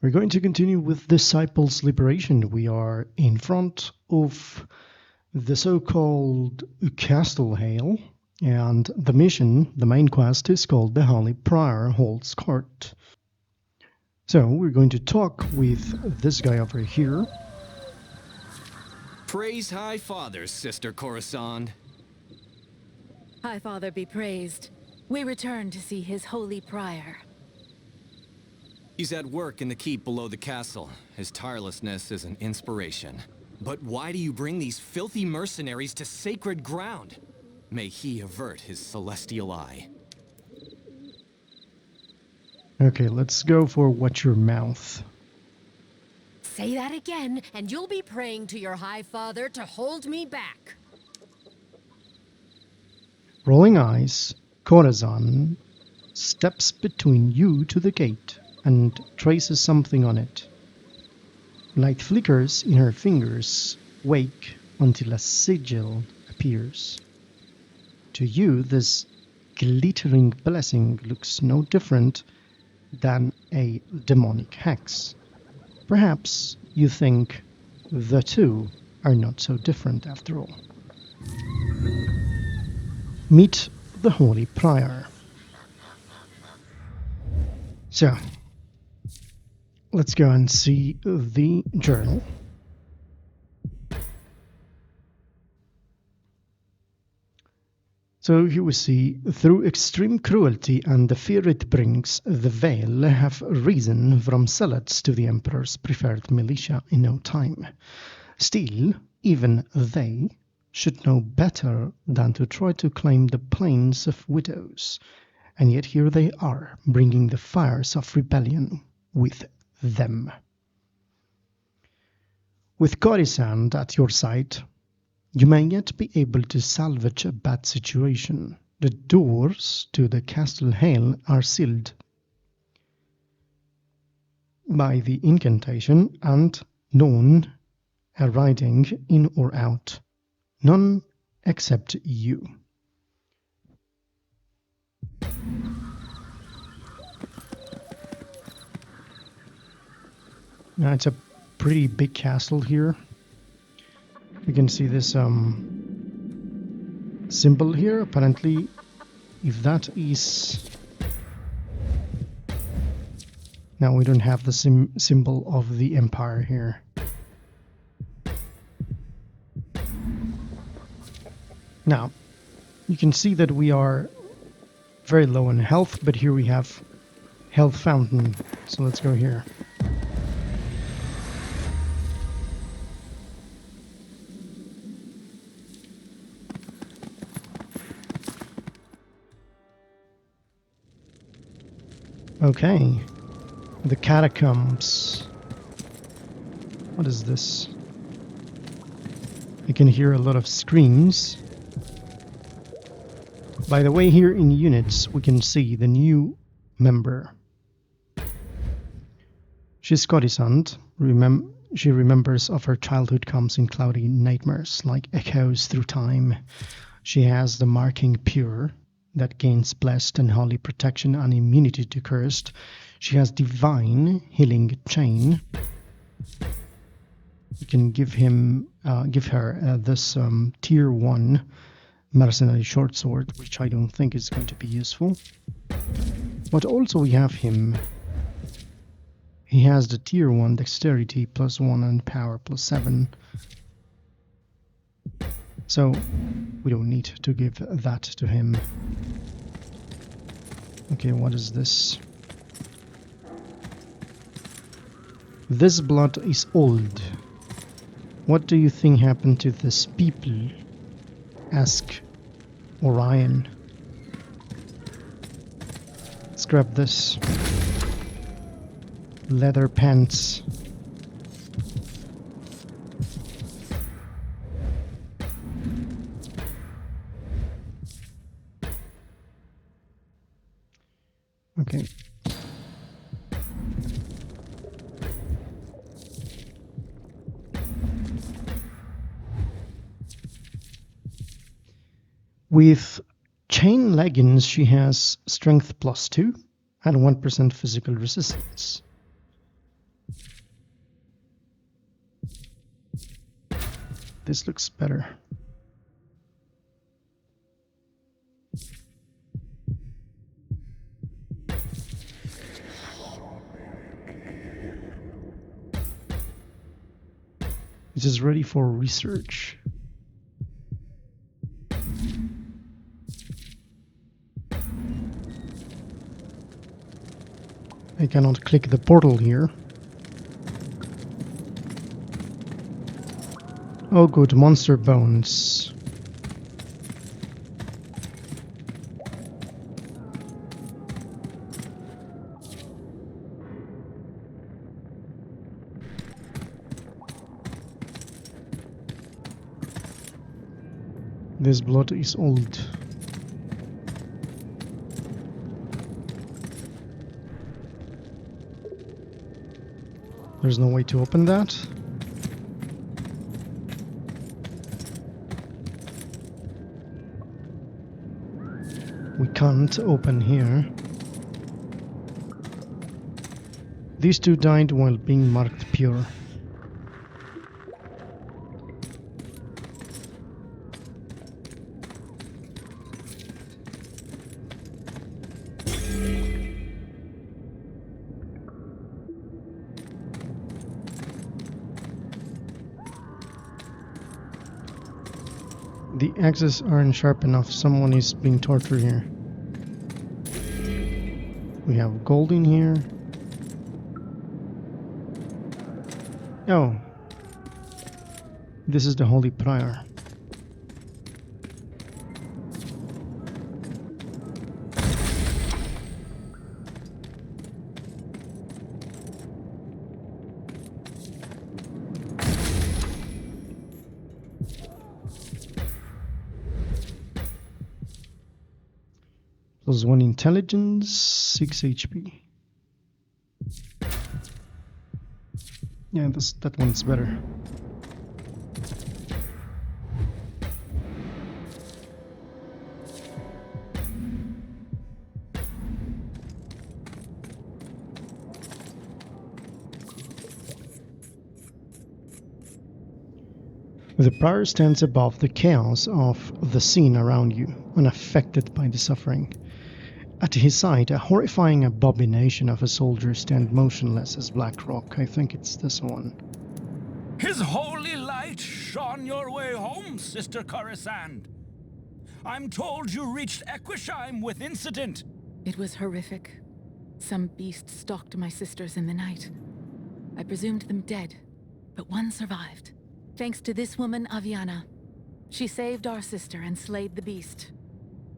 We're going to continue with Disciples' Liberation. We are in front of the so-called Castle Hale, and the mission, the main quest, is called The Holy Prior Holds Court. So we're going to talk with this guy over here. Praise High Father, Sister Coruscant. High Father be praised. We return to see his holy prior. He's at work in the keep below the castle. His tirelessness is an inspiration. But why do you bring these filthy mercenaries to sacred ground? May he avert his celestial eye. Okay, let's go for Watch Your Mouth. Say that again, and you'll be praying to your High Father to hold me back. Rolling eyes, Corazon steps between you to the gate and traces something on it. Light flickers in her fingers, wake until a sigil appears. To you, this glittering blessing looks no different than a demonic hex. Perhaps you think the two are not so different after all. Meet the Holy Prior. So, let's go and see the journal. So here we see, through extreme cruelty and the fear it brings, the Veil have risen from zealots to the Emperor's preferred militia in no time. Still, even they should know better than to try to claim the Plains of Widows. And yet here they are, bringing the fires of rebellion with them. With Coruscant at your side, you may yet be able to salvage a bad situation. The doors to the Castle Hale are sealed by the incantation, and none are riding in or out. None except you. Now it's a pretty big castle here. You can see this symbol here. Apparently, if that is... Now we don't have the symbol of the Empire here. Now, you can see that we are very low on health, but here we have health fountain. So let's go here. Okay, the catacombs. What is this? You can hear a lot of screams. By the way, here in units, we can see the new member. She's Coruscant. She remembers of her childhood, comes in cloudy nightmares like echoes through time. She has the marking pure, that gains blessed and holy protection and immunity to cursed. She has divine healing chain. You can give her this tier 1 mercenary short sword, which I don't think is going to be useful. But also we have him. He has the tier 1 dexterity +1 and power +7. So we don't need to give that to him. Okay, what is this? This blood is old. What do you think happened to this people? Ask Orion. Let's grab this. Leather pants. Okay. With chain leggings, she has strength +2 and 1% physical resistance. This looks better. This is ready for research. I cannot click the portal here. Oh good, monster bones. This blood is old. There's no way to open that. We can't open here. These two died while being marked pure. The axes aren't sharp enough. Someone is being tortured here. We have gold in here. Oh. This is the Holy Prior. Plus 1 intelligence, 6 HP. Yeah, that one's better. The prior stands above the chaos of the scene around you, unaffected by the suffering. At his side, a horrifying abomination of a soldier stands motionless as black rock. I think it's this one. His holy light shone your way home, Sister Coruscant. I'm told you reached Equishime with incident. It was horrific. Some beast stalked my sisters in the night. I presumed them dead, but one survived. Thanks to this woman, Aviana. She saved our sister and slayed the beast.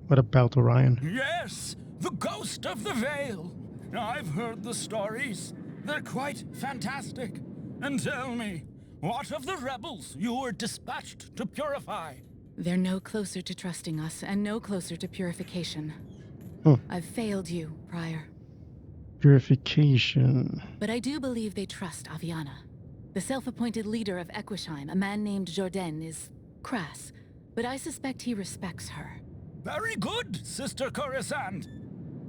What about Orion? Yes, the ghost of the Veil. I've heard the stories. They're quite fantastic. And tell me, what of the rebels you were dispatched to purify? They're no closer to trusting us, and no closer to purification. I've failed you, Prior. Purification. But I do believe they trust Aviana. The self-appointed leader of Equishime, a man named Jourdain, is crass, but I suspect he respects her. Very good, Sister Coruscant.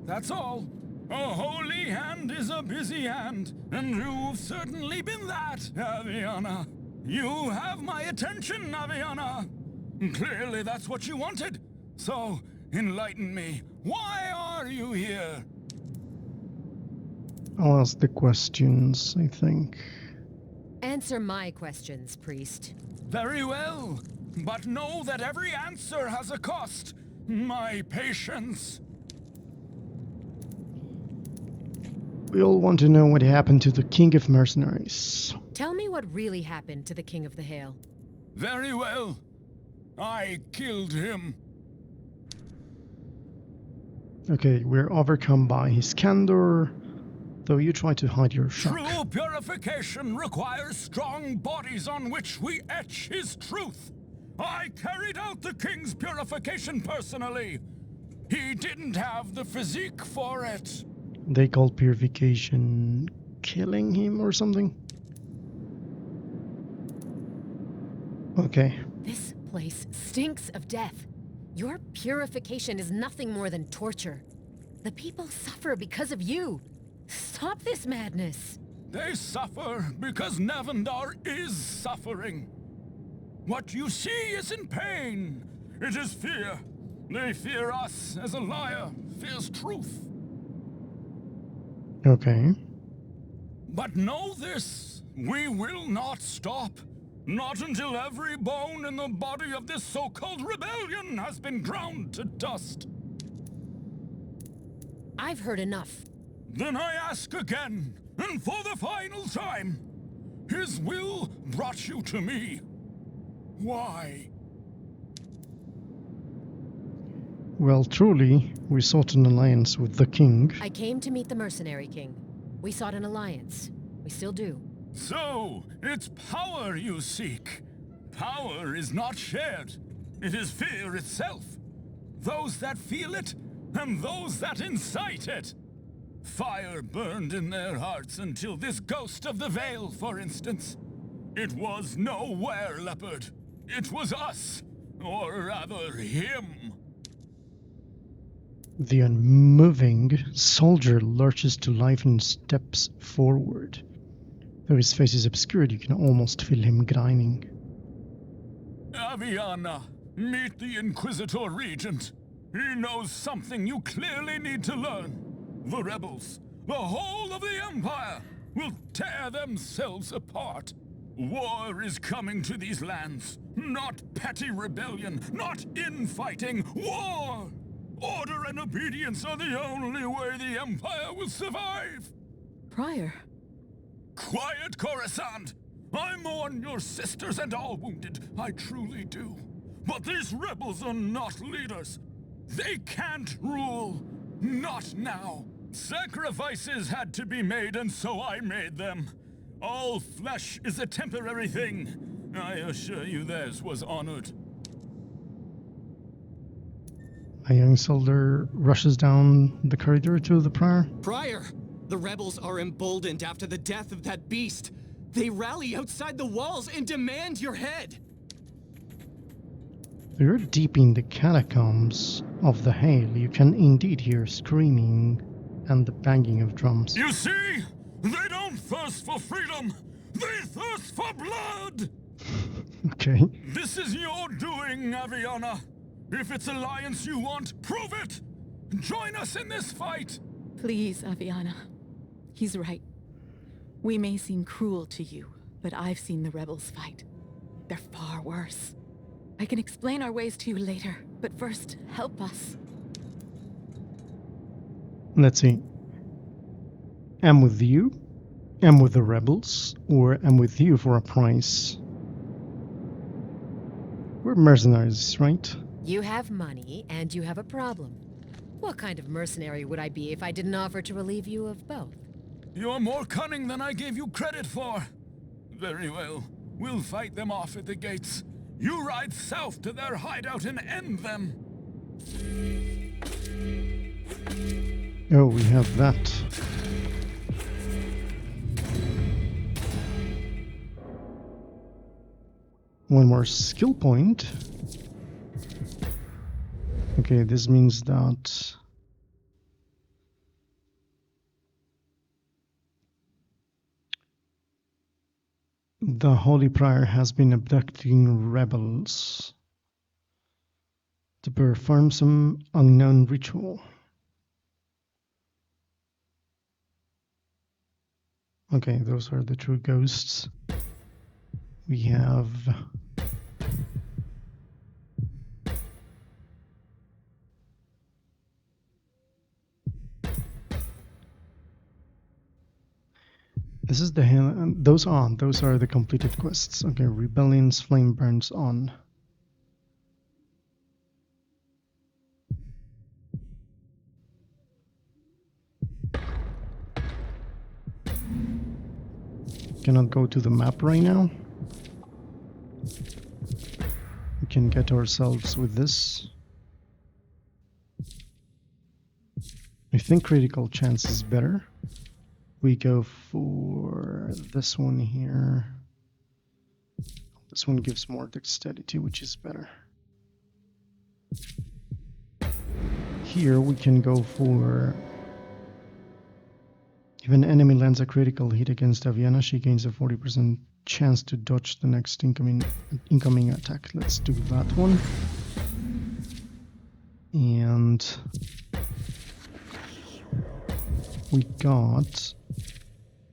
That's all. A holy hand is a busy hand, and you've certainly been that, Aviana. You have my attention, Aviana. Clearly that's what you wanted. So, enlighten me. Why are you here? I'll ask the questions, I think. Answer my questions, priest. Very well. But know that every answer has a cost. My patience. We all want to know what happened to the King of Mercenaries. Tell me what really happened to the King of the Hail. Very well. I killed him. Okay, we're overcome by his candor, though you try to hide your shock. True purification requires strong bodies on which we etch his truth. I carried out the king's purification personally. He didn't have the physique for it. They call purification killing him or something? Okay. This place stinks of death. Your purification is nothing more than torture. The people suffer because of you. Stop this madness. They suffer because Nevendar is suffering. What you see isn't pain. It is fear. They fear us as a liar fears truth. Okay. But know this, we will not stop. Not until every bone in the body of this so-called rebellion has been ground to dust. I've heard enough. Then I ask again, and for the final time, his will brought you to me. Why? Well, truly, we sought an alliance with the king. I came to meet the Mercenary King. We sought an alliance. We still do. So, it's power you seek. Power is not shared. It is fear itself. Those that feel it, and those that incite it. Fire burned in their hearts until this ghost of the Veil, for instance. It was no were-leopard. It was us. Or rather, him. The unmoving soldier lurches to life and steps forward. Though his face is obscured, you can almost feel him grinding. Aviana, meet the Inquisitor Regent. He knows something you clearly need to learn. The rebels, the whole of the Empire, will tear themselves apart. War is coming to these lands. Not petty rebellion, not infighting. War! Order and obedience are the only way the Empire will survive. Prior. Quiet, Coruscant! I mourn your sisters and all wounded, I truly do. But these rebels are not leaders. They can't rule. Not now. Sacrifices had to be made, and so I made them. All flesh is a temporary thing. I assure you theirs was honored. A young soldier rushes down the corridor to the prior. Prior, the rebels are emboldened after the death of that beast. They rally outside the walls and demand your head. You're deep in the catacombs of the Hail. You can indeed hear screaming and the banging of drums. You see? They don't thirst for freedom. They thirst for blood! Okay. This is your doing, Aviana. If it's alliance you want, prove it! Join us in this fight! Please, Aviana. He's right. We may seem cruel to you, but I've seen the rebels fight. They're far worse. I can explain our ways to you later, but first, help us. Let's see. I'm with you, I'm with the rebels, or I'm with you for a price. We're mercenaries, right? You have money, and you have a problem. What kind of mercenary would I be if I didn't offer to relieve you of both? You're more cunning than I gave you credit for. Very well. We'll fight them off at the gates. You ride south to their hideout and end them. Oh, we have that. One more skill point. Okay, this means that the Holy Prior has been abducting rebels to perform some unknown ritual. Okay, those are the true ghosts. We have this is the those are the completed quests. Okay, Rebellion's flame burns on. Cannot go to the map right now. We can get ourselves with this. I think critical chance is better. We go for this one here. This one gives more dexterity, which is better. Here we can go for If an enemy lands a critical hit against Aviana, she gains a 40% chance to dodge the next incoming attack. Let's do that one. And we got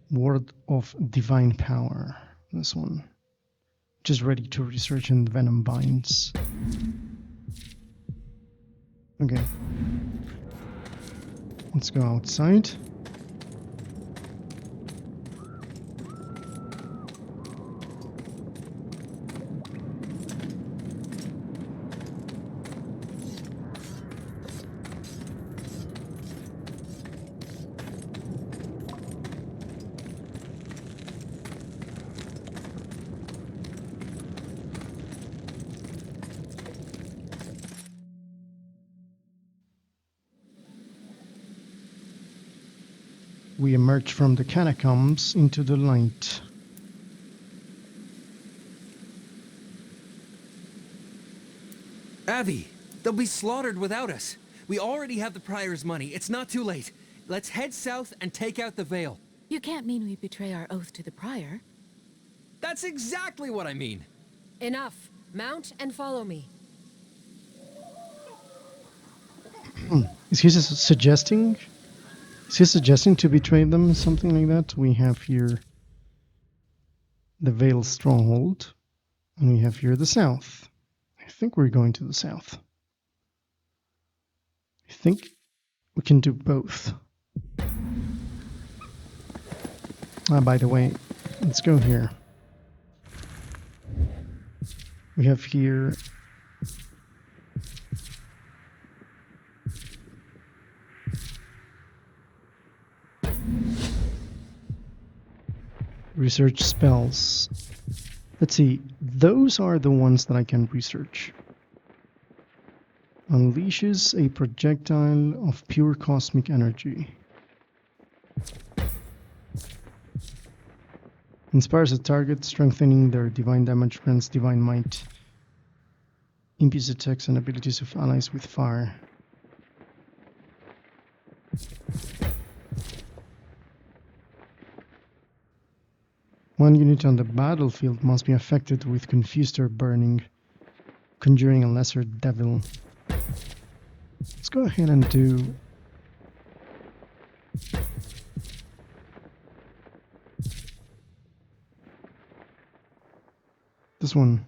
Word of Divine Power. This one. Just ready to research in Venom Binds. Okay. Let's go outside. We emerge from the catacombs into the light. Avi, they'll be slaughtered without us. We already have the Prior's money. It's not too late. Let's head south and take out the Veil. You can't mean we betray our oath to the Prior. That's exactly what I mean. Enough. Mount and follow me. Is he suggesting? Is he suggesting to betray them? Something like that? We have here the Veil Stronghold. And we have here the south. I think we're going to the south. I think we can do both. By the way, let's go here. We have here research spells. Let's see, those are the ones that I can research. Unleashes a projectile of pure cosmic energy. Inspires a target, strengthening their divine damage, grants divine might. Imbues attacks and abilities of allies with fire. One unit on the battlefield must be affected with confused or burning, conjuring a lesser devil. Let's go ahead and do this one.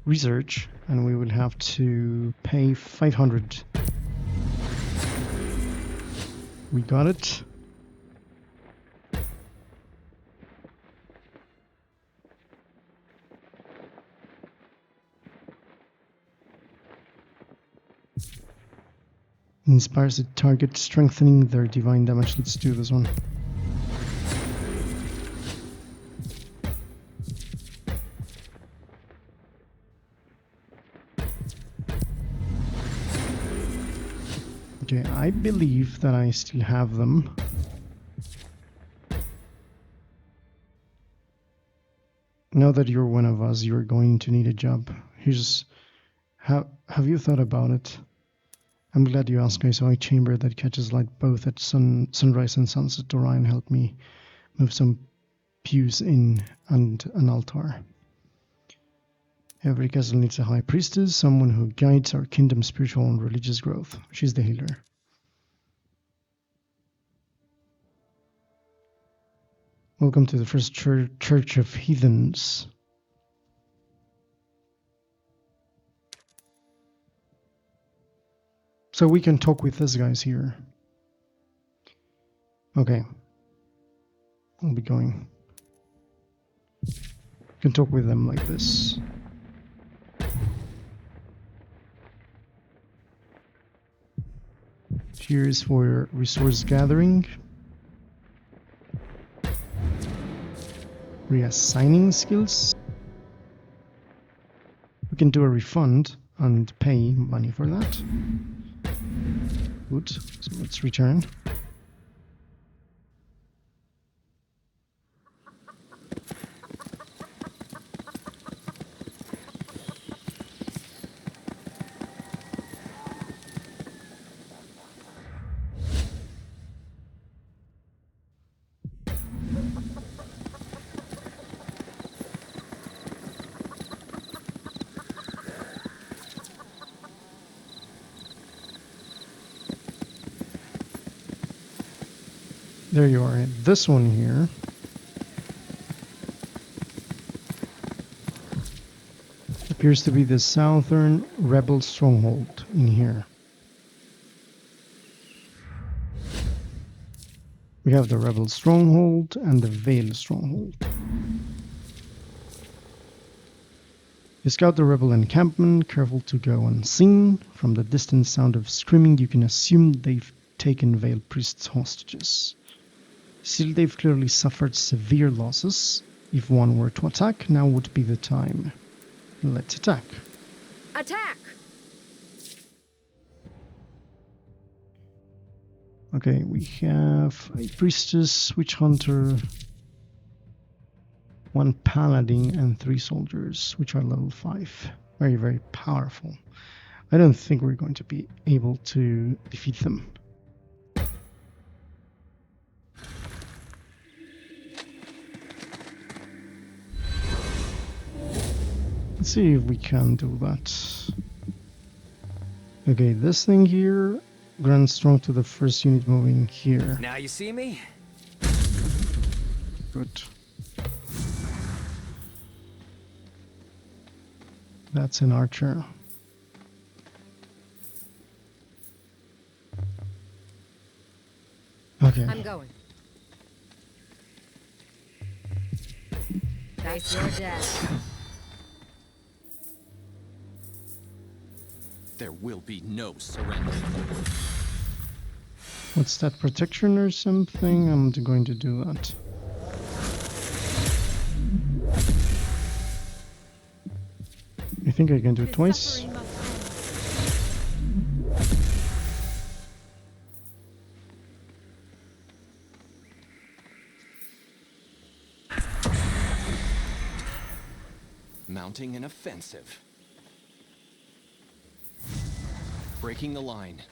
Research, and we will have to pay 500. We got it. Inspires the target, strengthening their divine damage. Let's do this one. Okay, I believe that I still have them. Now that you're one of us, you're going to need a job. Here's have you thought about it? I'm glad you asked. I saw a chamber that catches light both at sunrise and sunset. Orion helped me move some pews in and an altar. Every castle needs a high priestess, someone who guides our kingdom's spiritual and religious growth. She's the healer. Welcome to the first church of heathens. So we can talk with these guys here. Okay. I'll be going. Can talk with them like this. Cheers for resource gathering. Reassigning skills. We can do a refund and pay money for that. Good. So let's return. There you are. This one here. Appears to be the southern rebel stronghold in here. We have the rebel stronghold and the Vale stronghold. You scout the rebel encampment, careful to go unseen. From the distant sound of screaming, you can assume they've taken Vale priests hostages. Still, they've clearly suffered severe losses. If one were to attack, now would be the time. Let's attack. Attack! Okay, we have a priestess, witch hunter, 1 paladin, and 3 soldiers, which are level 5. Very, very powerful. I don't think we're going to be able to defeat them. Let's see if we can do that. Okay, this thing here grants strong to the first unit moving here. Now you see me? Good. That's an archer. Okay. I'm going. That's your death. There will be no surrender. What's that, protection or something? I'm going to do that. I think I can do it twice. Mounting an offensive. Breaking the line.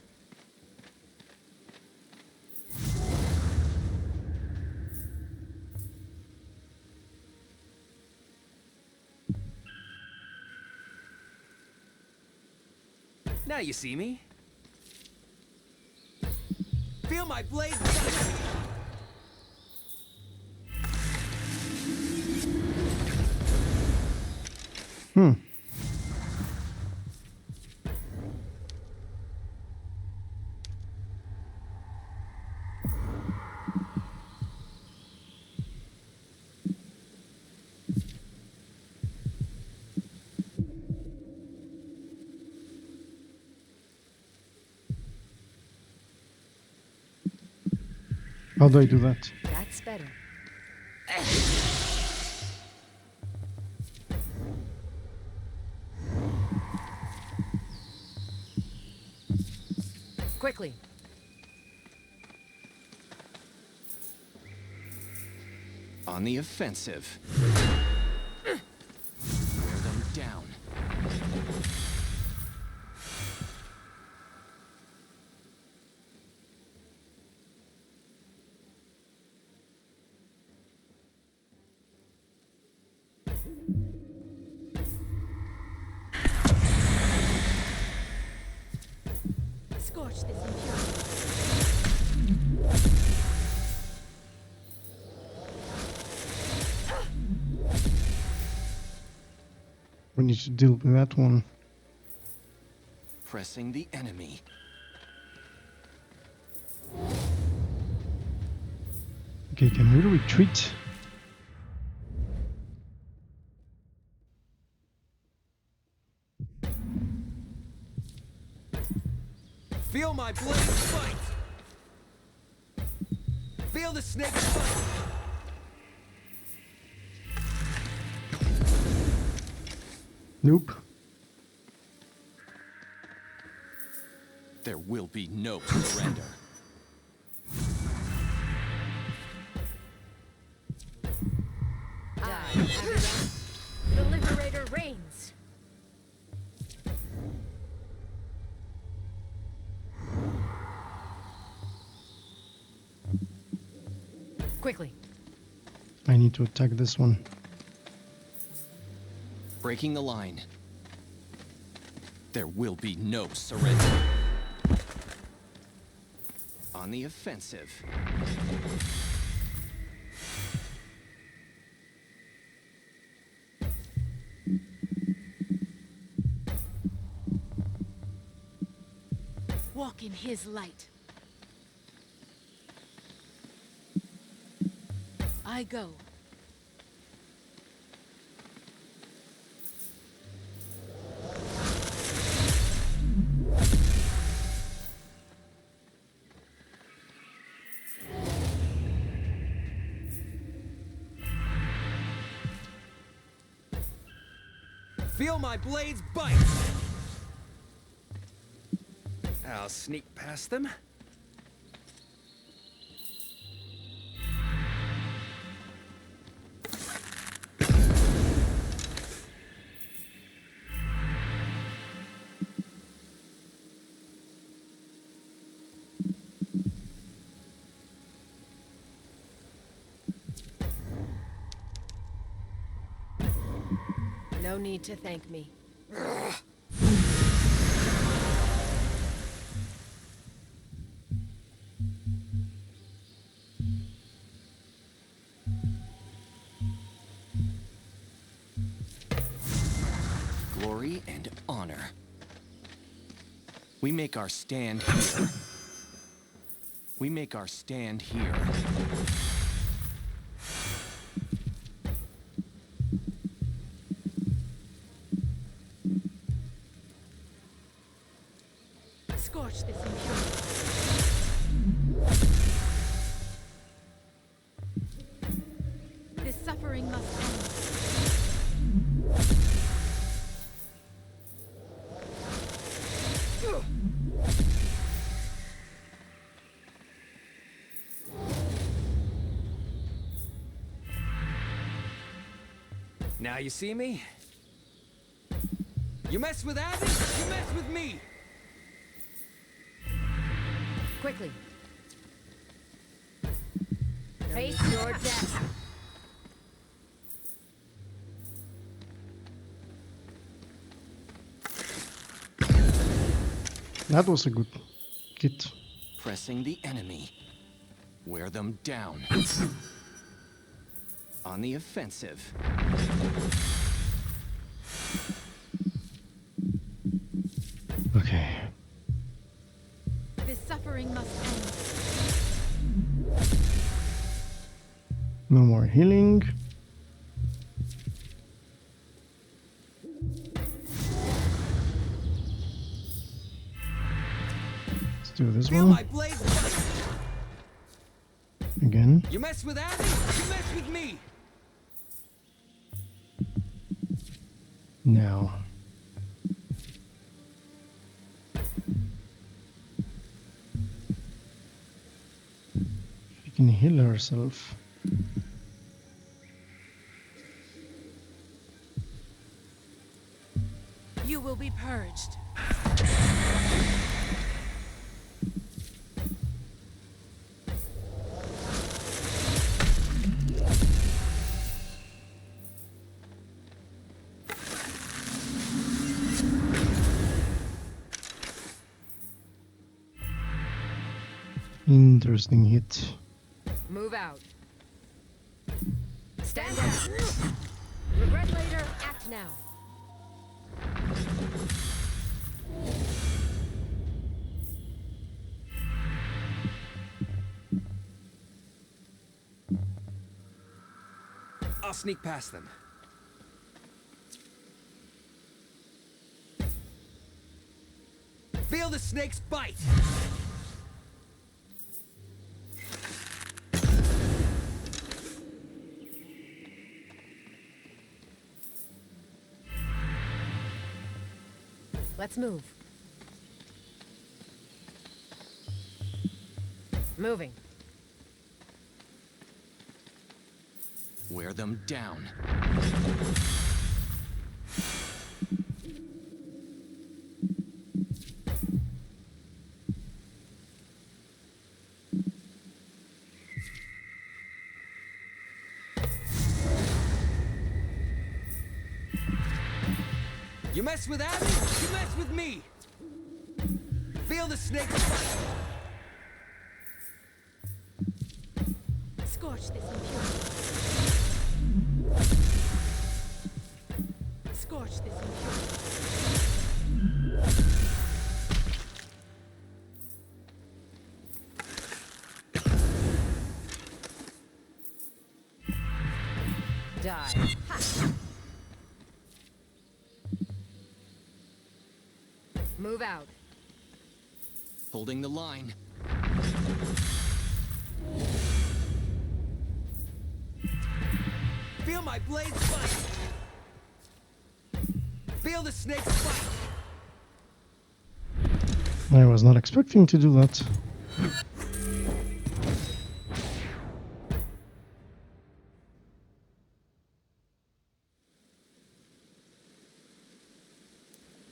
Now you see me. Feel my blade. How do I do that? That's better. Quickly. On the offensive. Wear them down. Scorch this impurity. We need to deal with that one. Pressing the enemy. Okay, can we retreat? Feel my blade fight! Feel the snake fight! Nope. There will be no surrender. Die, everyone. The Liberator reigns. Quickly. I need to attack this one. Breaking the line. There will be no surrender. On the offensive. Walk in his light. I go. Feel my blades bite! I'll sneak past them. No need to thank me. Glory and honor. We make our stand here. We make our stand here. Scorch this impurity. This suffering must end. Now you see me? You mess with Abby, you mess with me! Quickly. Face your death. That was a good hit. Pressing the enemy. Wear them down. On the offensive. Okay. This suffering must end. No more healing. Let's do this Feel one my blades bite! again. You mess with Abby, you mess with me! Now. She can heal herself. You will be purged. Interesting hit. Move out. Stand down. Regret later, act now. I'll sneak past them. Feel the snake's bite! Let's move. Moving. Wear them down. You mess with Abby, you mess with me! Feel the snake's bite! Scorch this impurity. Scorch this impurity. Die. Ha. Move out. Holding the line. Feel my blades bite! Feel the snake's bite! I was not expecting to do that.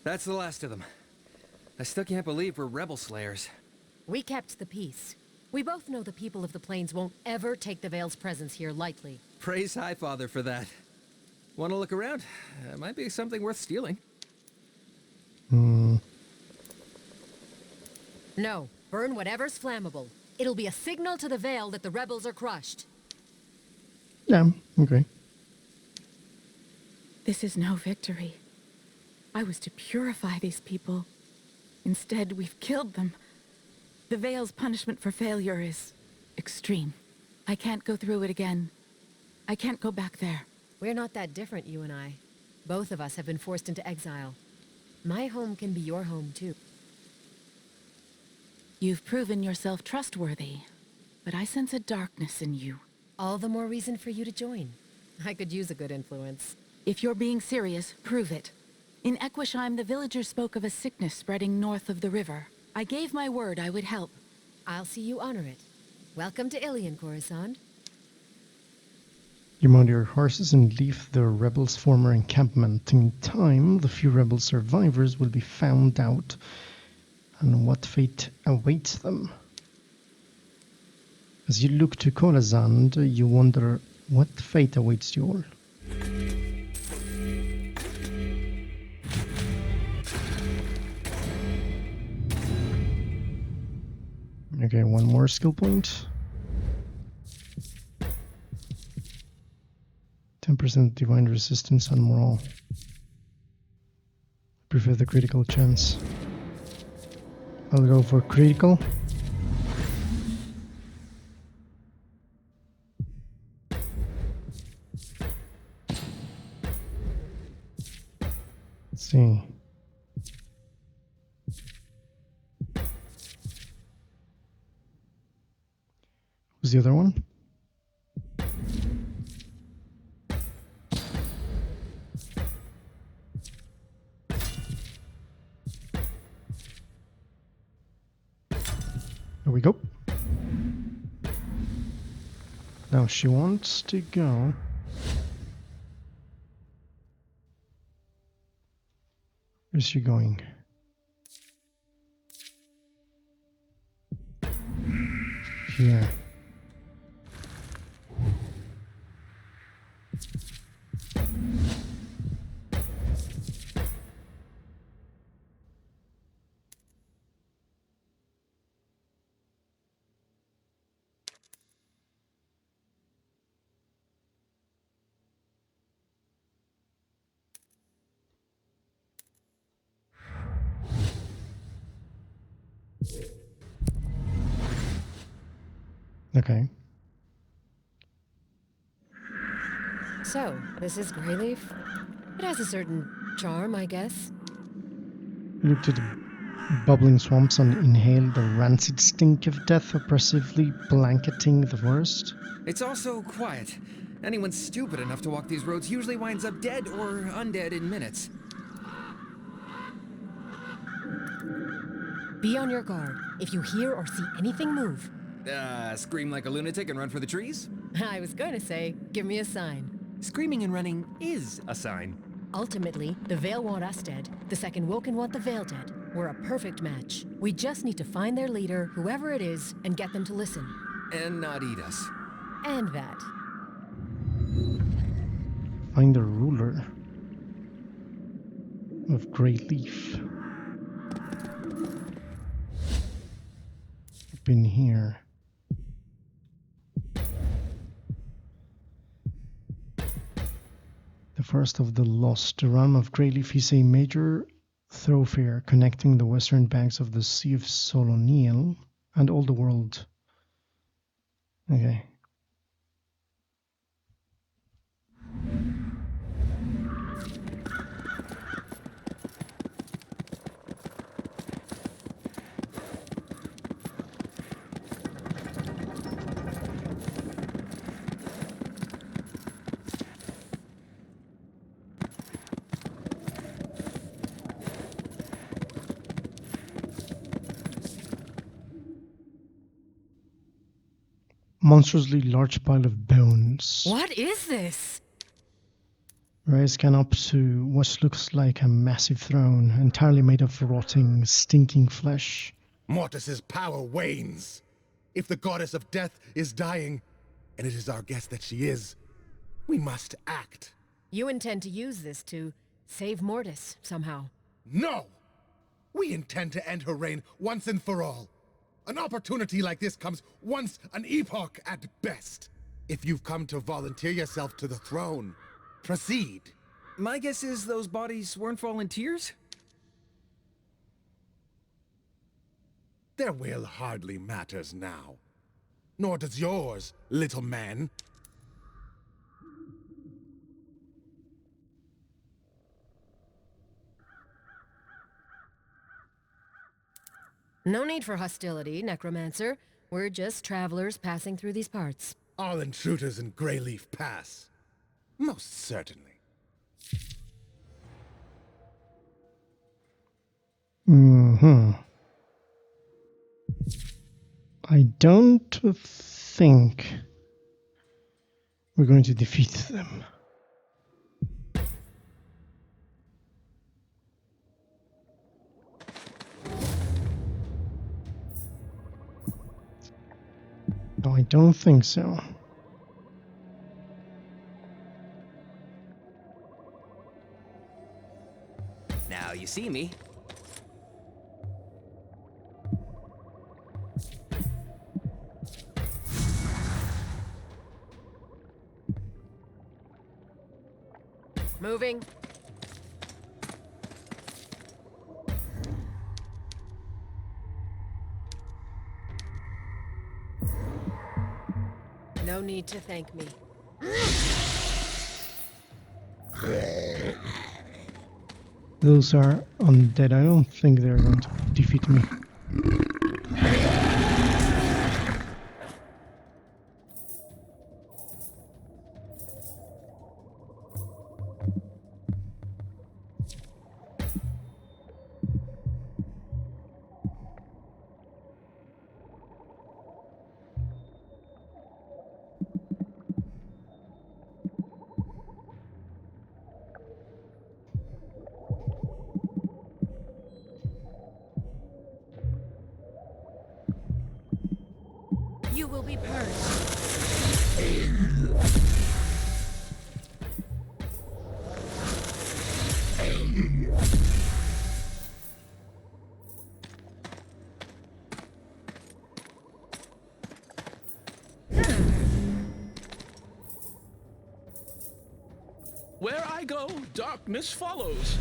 That's the last of them. I still can't believe we're rebel slayers. We kept the peace. We both know the people of the plains won't ever take the Veil's presence here lightly. Praise High Father for that. Want to look around? Might be something worth stealing. No, burn whatever's flammable. It'll be a signal to the Veil that the rebels are crushed. Yeah, okay. This is no victory. I was to purify these people. Instead, we've killed them. The Veil's punishment for failure is extreme. I can't go through it again. I can't go back there. We're not that different, you and I. Both of us have been forced into exile. My home can be your home, too. You've proven yourself trustworthy, but I sense a darkness in you. All the more reason for you to join. I could use a good influence. If you're being serious, prove it. In Equisheim, the villagers spoke of a sickness spreading north of the river. I gave my word I would help. I'll see you honor it. Welcome to Ilion, Coruscant. You mount your horses and leave the rebels' former encampment. In time, the few rebel survivors will be found out, and what fate awaits them. As you look to Coruscant, you wonder what fate awaits you all. Okay, one more skill point. 10% divine resistance on morale. Prefer the critical chance. I'll go for critical. Let's see. Who's the other one? There we go. Now she wants to go. Where's she going? Here. Okay. So, this is Greyleaf? It has a certain charm, I guess. You look to the bubbling swamps and inhale the rancid stink of death oppressively blanketing the forest. It's also quiet. Anyone stupid enough to walk these roads usually winds up dead or undead in minutes. Be on your guard. If you hear or see anything move. Scream like a lunatic and run for the trees? I was going to say, give me a sign. Screaming and running is a sign. Ultimately, the Veil want us dead. The Second Woken want the Veil dead. We're a perfect match. We just need to find their leader, whoever it is, and get them to listen. And not eat us. And that. Find the ruler of Greyleaf. Up in here. Forest of the Lost. The realm of Greyleaf is a major thoroughfare connecting the western banks of the Sea of Soloniel and all the world. Okay. Monstrously large pile of bones. What is this? Rise can up to what looks like a massive throne, entirely made of rotting, stinking flesh. Mortis's power wanes. If the goddess of death is dying, and it is our guess that she is, we must act. You intend to use this to save Mortis somehow. No! We intend to end her reign once and for all. An opportunity like this comes once an epoch at best. If you've come to volunteer yourself to the throne, proceed. My guess is those bodies weren't volunteers? Their will hardly matters now. Nor does yours, little man. No need for hostility, Necromancer. We're just travelers passing through these parts. All intruders in Greyleaf Pass. Most certainly. I don't think we're going to defeat them. No, I don't think so. Now you see me. Moving. No need to thank me. Those are undead. I don't think they're going to defeat me. You will be purged. Where I go, darkness follows.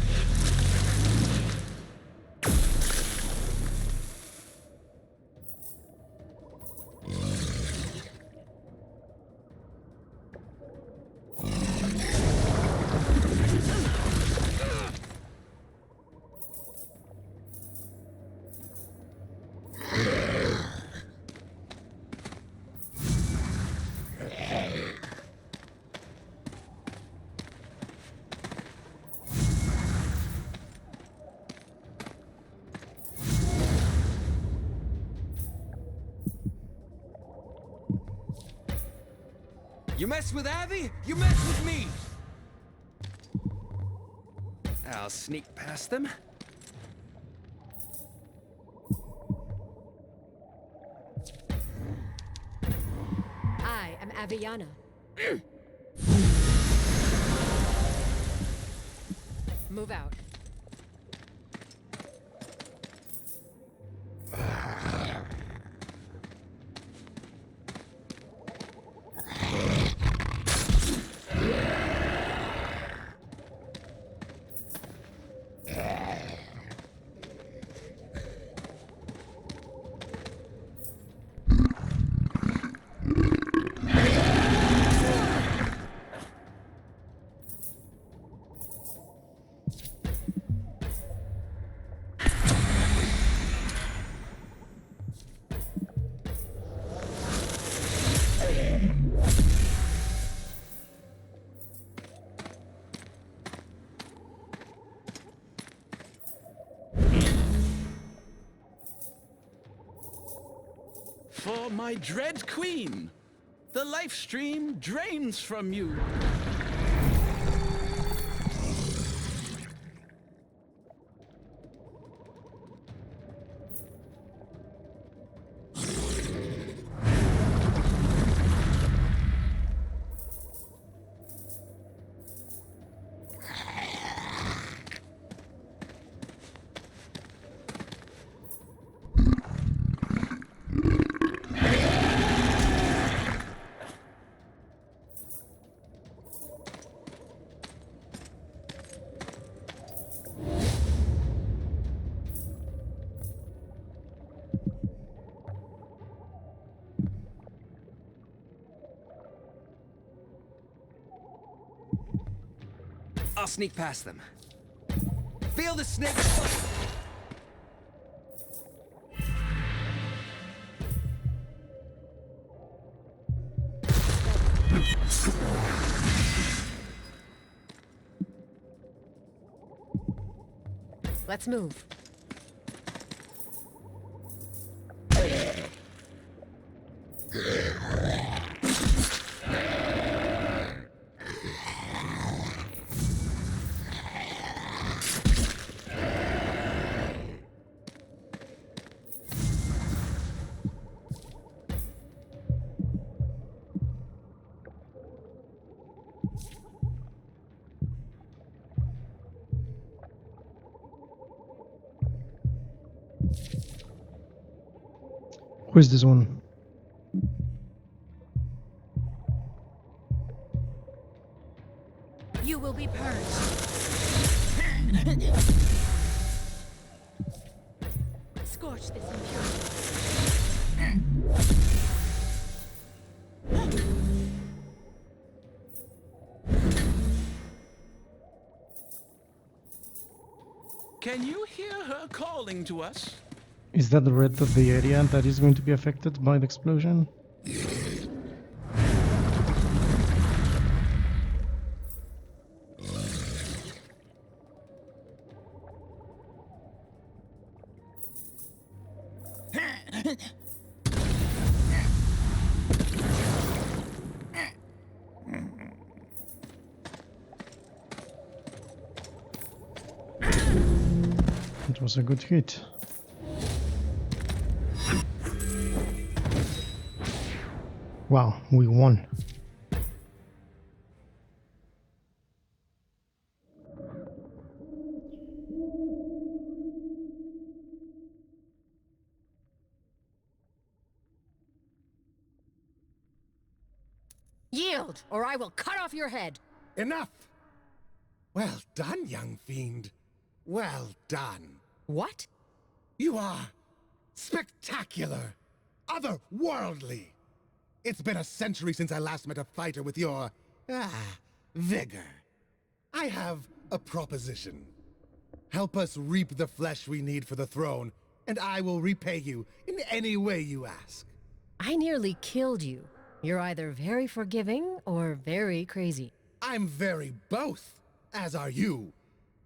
You mess with Abby, you mess with me! I'll sneak past them. I am Aviana. Move out. For my dread queen, the life stream drains from you. I'll sneak past them. Feel the snake. Let's move. Who is this one? You will be purged. Scorch this impurity. Can you hear her calling to us? Is that the red of the area that is going to be affected by the explosion? It was a good hit. Wow, we won. Yield, or I will cut off your head. Enough! Well done, young fiend. Well done. What? You are spectacular, otherworldly. It's been a century since I last met a fighter with your, vigor. I have a proposition. Help us reap the flesh we need for the throne, and I will repay you in any way you ask. I nearly killed you. You're either very forgiving or very crazy. I'm very both, as are you,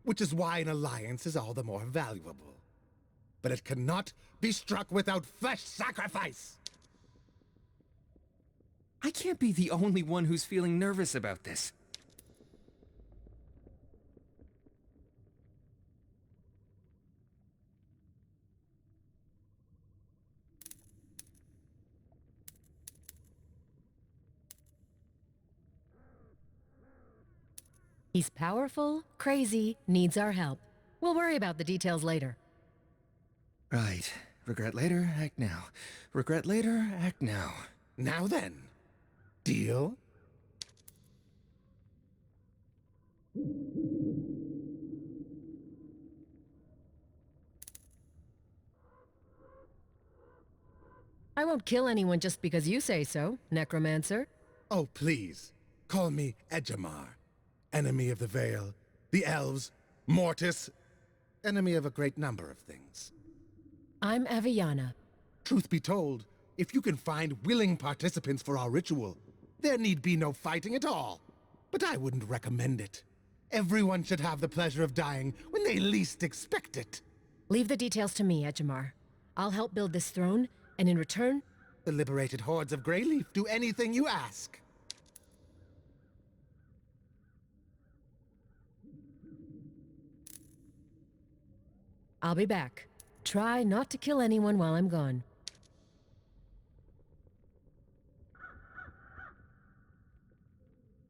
which is why an alliance is all the more valuable. But it cannot be struck without flesh sacrifice! I can't be the only one who's feeling nervous about this. He's powerful, crazy, needs our help. We'll worry about the details later. Right. Regret later, act now. Regret later, act now. Now then, deal? I won't kill anyone just because you say so, Necromancer. Oh, please, call me Edgemar. Enemy of the Vale, the Elves, Mortis, enemy of a great number of things. I'm Aviana. Truth be told, if you can find willing participants for our ritual, there need be no fighting at all. But I wouldn't recommend it. Everyone should have the pleasure of dying when they least expect it. Leave the details to me, Edgemar. I'll help build this throne, and in return, The liberated hordes of Greyleaf do anything you ask. I'll be back. Try not to kill anyone while I'm gone.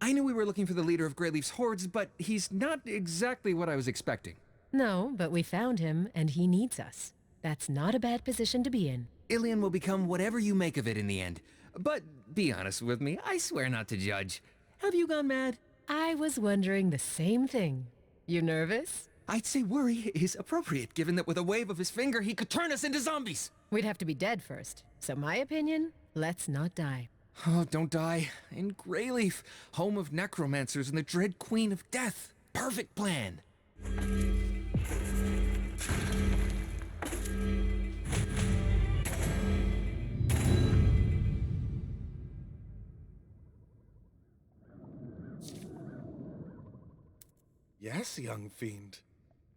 I knew we were looking for the leader of Greyleaf's hordes, but he's not exactly what I was expecting. No, but we found him, and he needs us. That's not a bad position to be in. Ilian will become whatever you make of it in the end. But be honest with me, I swear not to judge. Have you gone mad? I was wondering the same thing. You nervous? I'd say worry is appropriate, given that with a wave of his finger, he could turn us into zombies. We'd have to be dead first. So my opinion, let's not die. Oh, don't die. In Greyleaf, home of necromancers and the dread queen of death. Perfect plan. Yes, young fiend.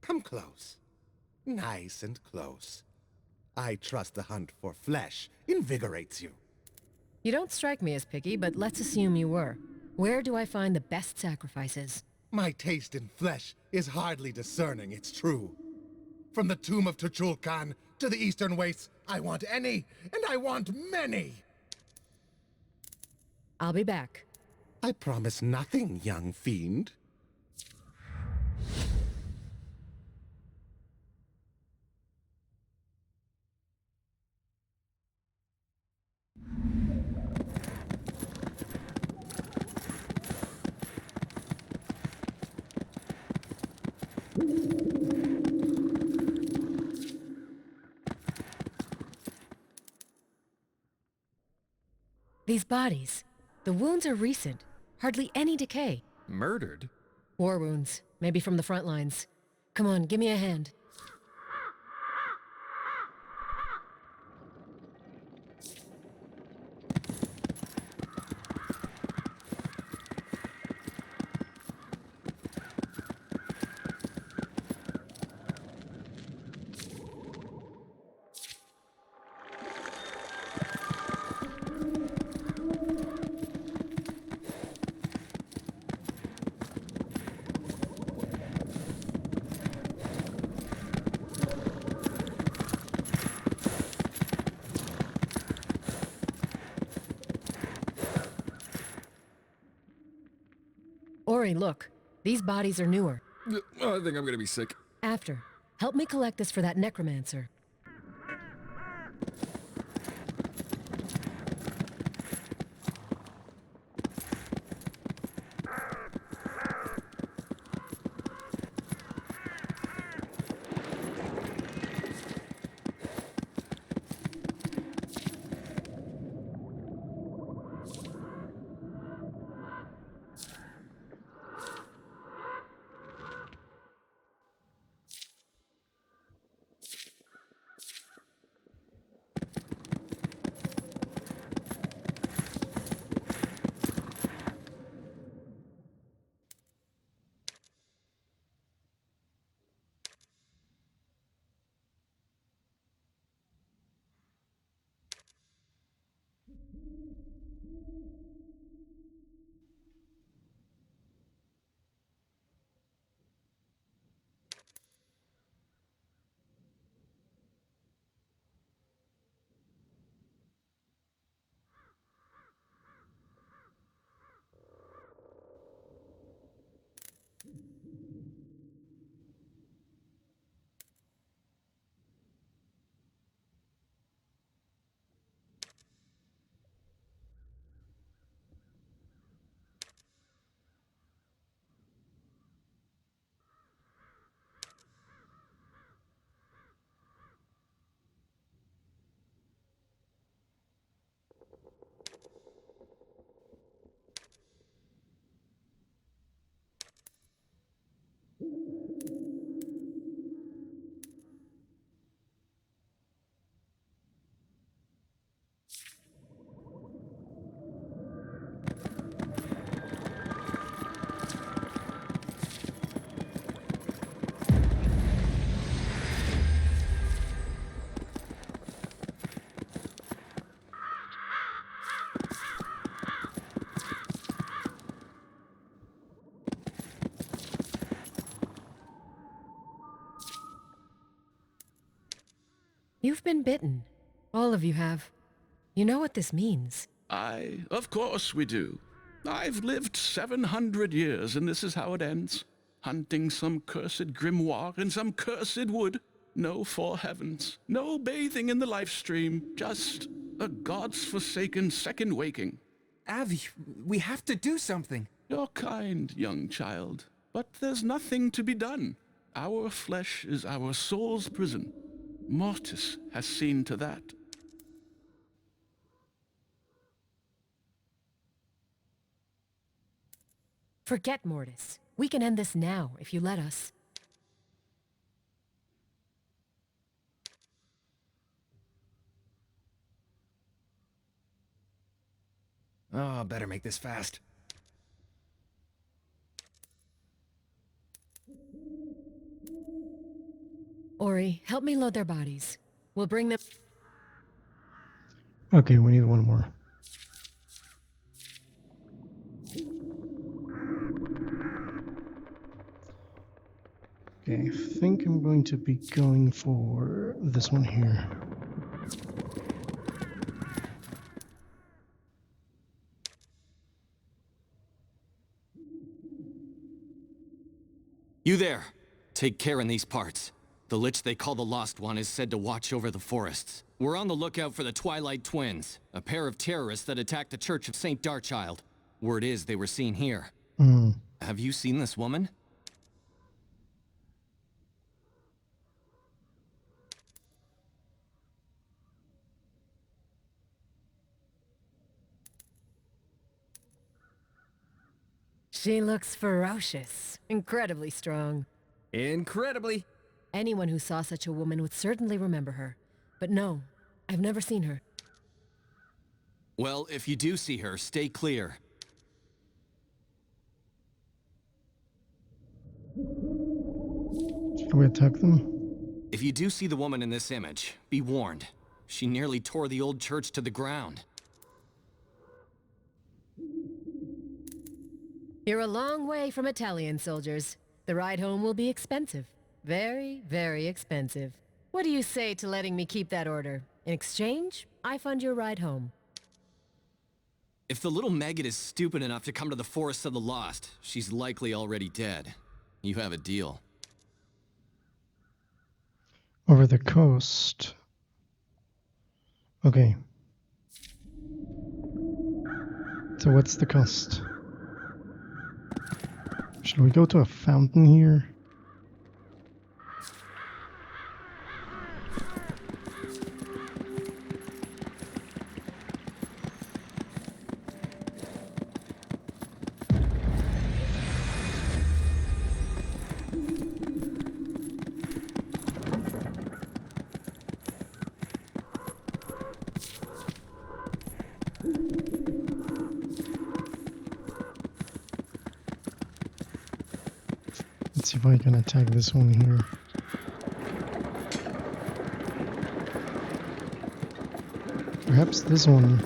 Come close. Nice and close. I trust the hunt for flesh invigorates you. You don't strike me as picky, but let's assume you were. Where do I find the best sacrifices? My taste in flesh is hardly discerning, it's true. From the tomb of Tuchul-Khan to the eastern wastes, I want any, and I want many! I'll be back. I promise nothing, young fiend. These bodies. The wounds are recent. Hardly any decay. Murdered? War wounds. Maybe from the front lines. Come on, give me a hand. Ori, look. These bodies are newer. I think I'm gonna be sick. After. Help me collect this for that necromancer. You've been bitten. All of you have. You know what this means. Of course we do. I've lived 700 years, and this is how it ends. Hunting some cursed grimoire in some cursed wood. No four heavens, no bathing in the life stream, just a god's forsaken second waking. Avi, we have to do something. You're kind, young child, but there's nothing to be done. Our flesh is our soul's prison. Mortis has seen to that. Forget Mortis. We can end this now, if you let us. Oh, better make this fast. Ori, help me load their bodies. We'll bring them... Okay, we need one more. Okay, I think I'm going to be going for this one here. You there! Take care in these parts. The Lich they call the Lost One is said to watch over the forests. We're on the lookout for the Twilight Twins, a pair of terrorists that attacked the Church of St. Darchild. Word is they were seen here. Have you seen this woman? She looks ferocious. Incredibly strong. Incredibly. Anyone who saw such a woman would certainly remember her. But no, I've never seen her. Well, if you do see her, stay clear. Should we attack them? If you do see the woman in this image, be warned. She nearly tore the old church to the ground. You're a long way from Italian soldiers. The ride home will be expensive. Very, very expensive. What do you say to letting me keep that order? In exchange, I fund your ride home. If the little maggot is stupid enough to come to the Forests of the Lost, she's likely already dead. You have a deal. Over the coast. Okay. So what's the cost? Should we go to a fountain here? Let's see if I can attack this one here. Perhaps this one.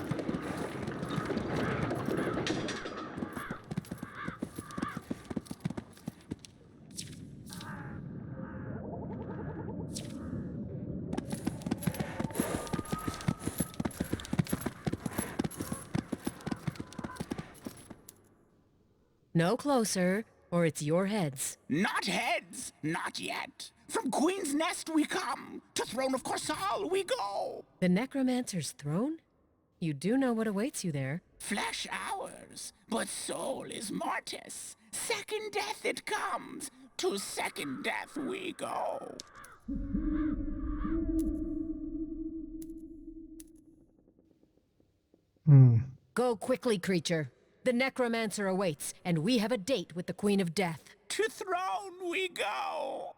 No closer, or it's your heads. Not heads, not yet. From Queen's Nest we come, to Throne of Corsal we go. The Necromancer's throne? You do know what awaits you there. Flesh ours, but soul is Mortis. Second death it comes, to second death we go. Go quickly, creature. The Necromancer awaits, and we have a date with the Queen of Death. To Throne we go.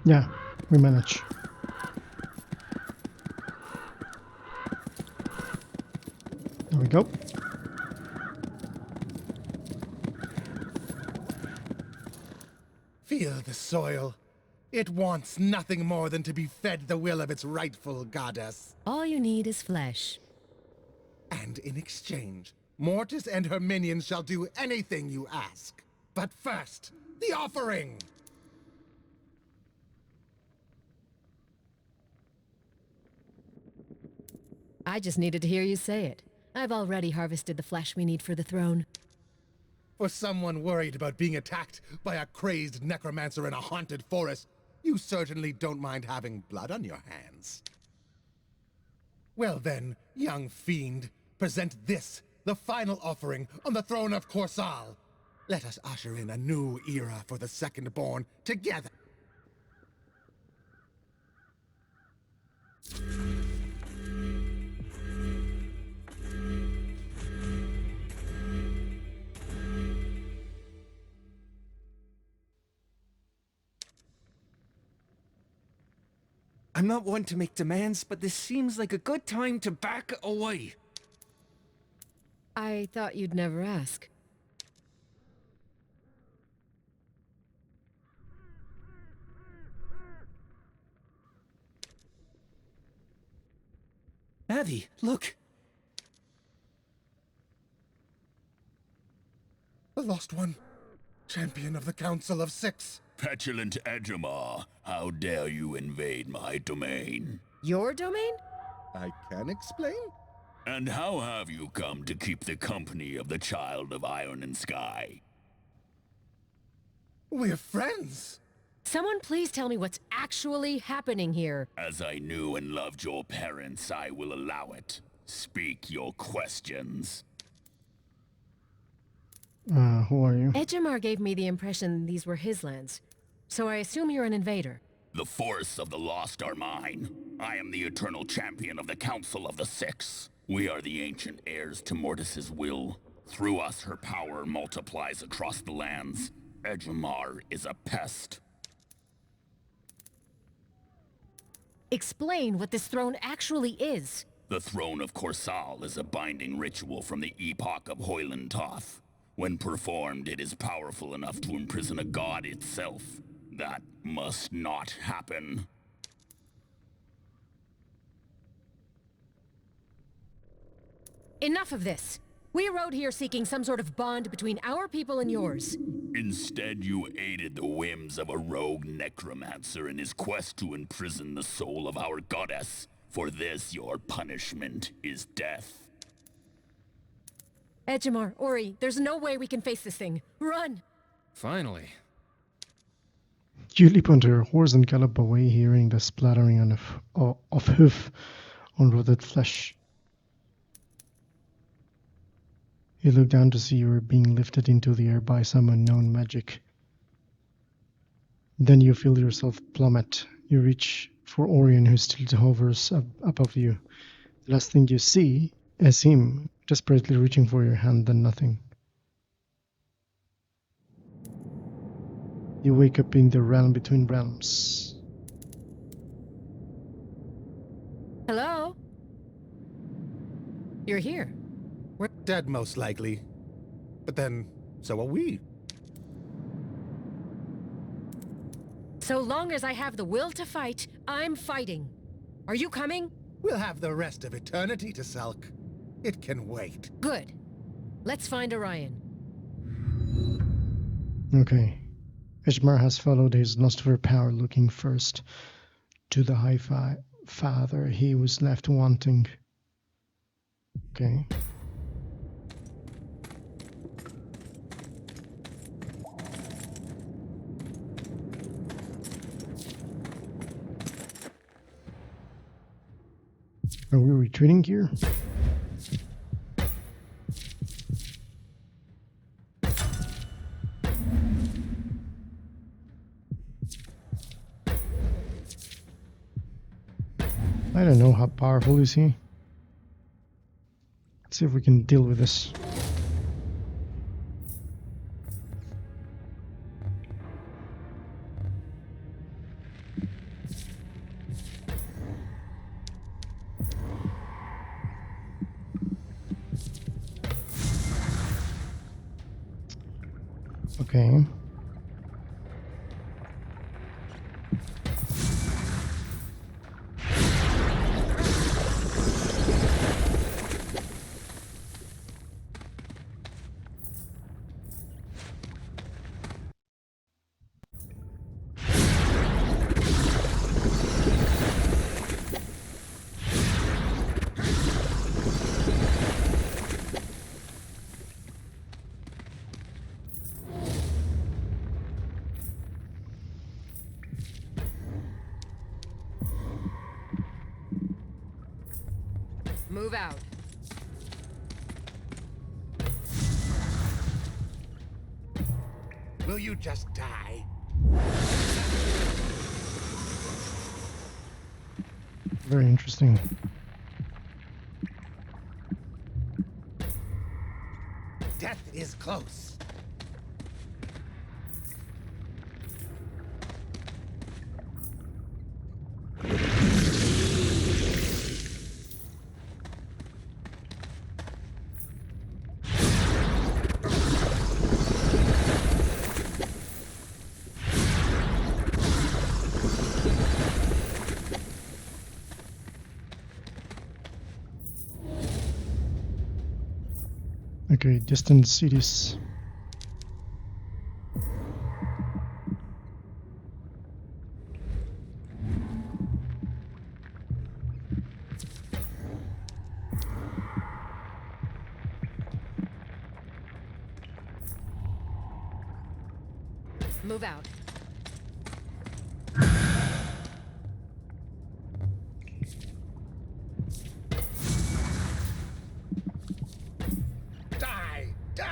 Yeah, we manage. There we go. Feel the soil. It wants nothing more than to be fed the will of its rightful goddess. All you need is flesh. And in exchange, Mortis and her minions shall do anything you ask. But first, the offering! I just needed to hear you say it. I've already harvested the flesh we need for the throne. For someone worried about being attacked by a crazed necromancer in a haunted forest, you certainly don't mind having blood on your hands. Well then, young fiend, present this, the final offering on the throne of Corsal. Let us usher in a new era for the Second-Born together. I'm not one to make demands, but this seems like a good time to back away. I thought you'd never ask. Abby, look! The Lost One, champion of the Council of Six. Petulant Edgemar, how dare you invade my domain? Your domain? I can explain. And how have you come to keep the company of the Child of Iron and Sky? We're friends. Someone please tell me what's actually happening here. As I knew and loved your parents, I will allow it. Speak your questions. Who are you? Edgemar gave me the impression these were his lands, so I assume you're an invader. The forests of the lost are mine. I am the eternal champion of the Council of the Six. We are the ancient heirs to Mortis's will. Through us, her power multiplies across the lands. Edgemar is a pest. Explain what this throne actually is. The throne of Corsal is a binding ritual from the epoch of Hoyland Toth. When performed, it is powerful enough to imprison a god itself. That must not happen. Enough of this. We rode here seeking some sort of bond between our people and yours. Instead, you aided the whims of a rogue necromancer in his quest to imprison the soul of our goddess. For this, your punishment is death. Edgemar, Ori, there's no way we can face this thing. Run! Finally. You leap onto your horse and gallop away, hearing the splattering of hoof on rotted flesh. You look down to see you are being lifted into the air by some unknown magic. Then you feel yourself plummet. You reach for Orion, who still hovers above you. The last thing you see is him, desperately reaching for your hand, then nothing. You wake up in the realm between realms. Hello? You're here. We're dead, most likely. But then, so are we. So long as I have the will to fight, I'm fighting. Are you coming? We'll have the rest of eternity to sulk. It can wait. Good. Let's find Orion. Okay. Edgemar has followed his luster power, looking first to the High Father. He was left wanting. Okay. Are we retreating here? I don't know how powerful is he. Let's see if we can deal with this. Okay. Move out. Will you just die? Very interesting. Death is close. Okay, distant cities. Move out. Die! Die!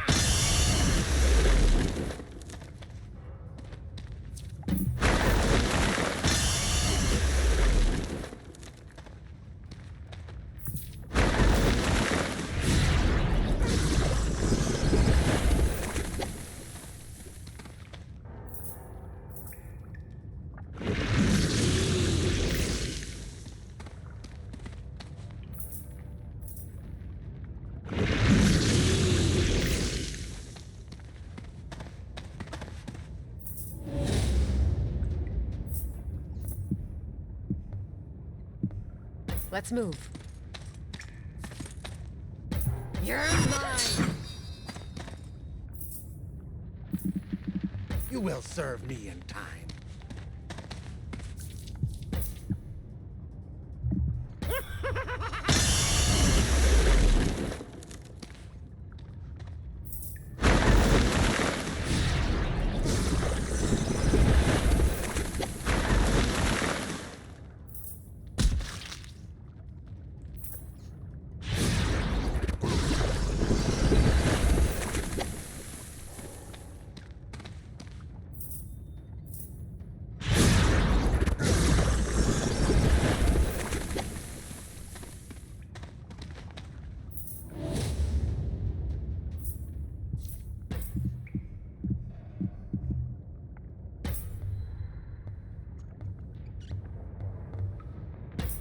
Let's move. You're mine! You will serve me in time.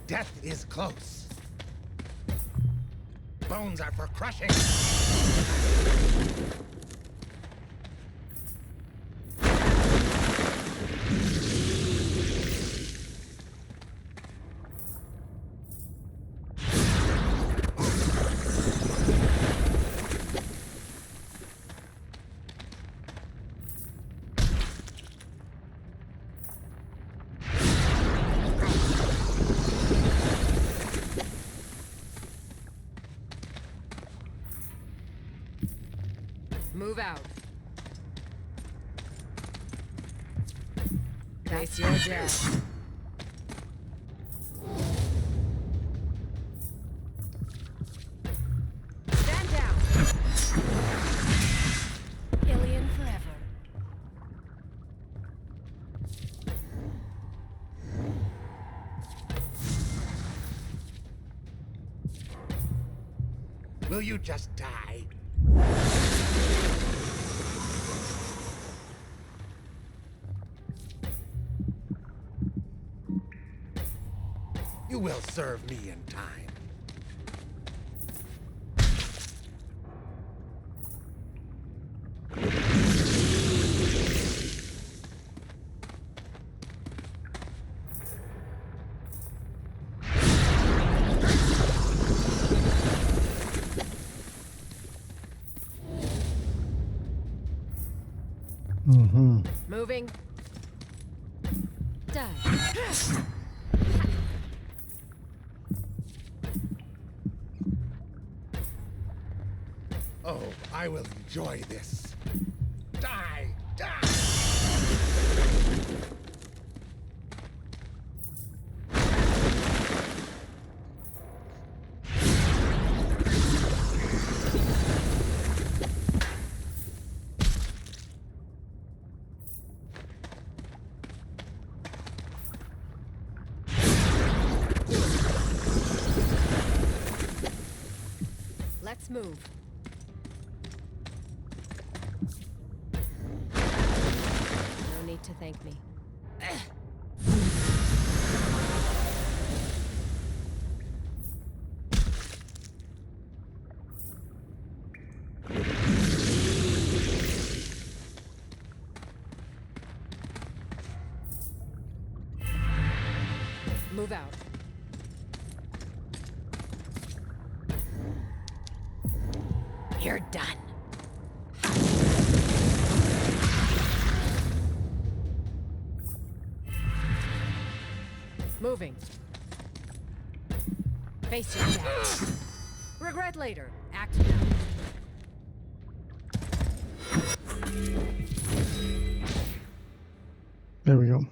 Death is close. Bones are for crushing. Move out. Face your death. Stand down. Alien forever. Will you just die? You will serve me in time. Mm-hmm. Moving. Die. Oh, I will enjoy this. Die! Die! Let's move. No need to thank me. Move out. You're done. Moving. Face your death. Regret later. Act now. There we go.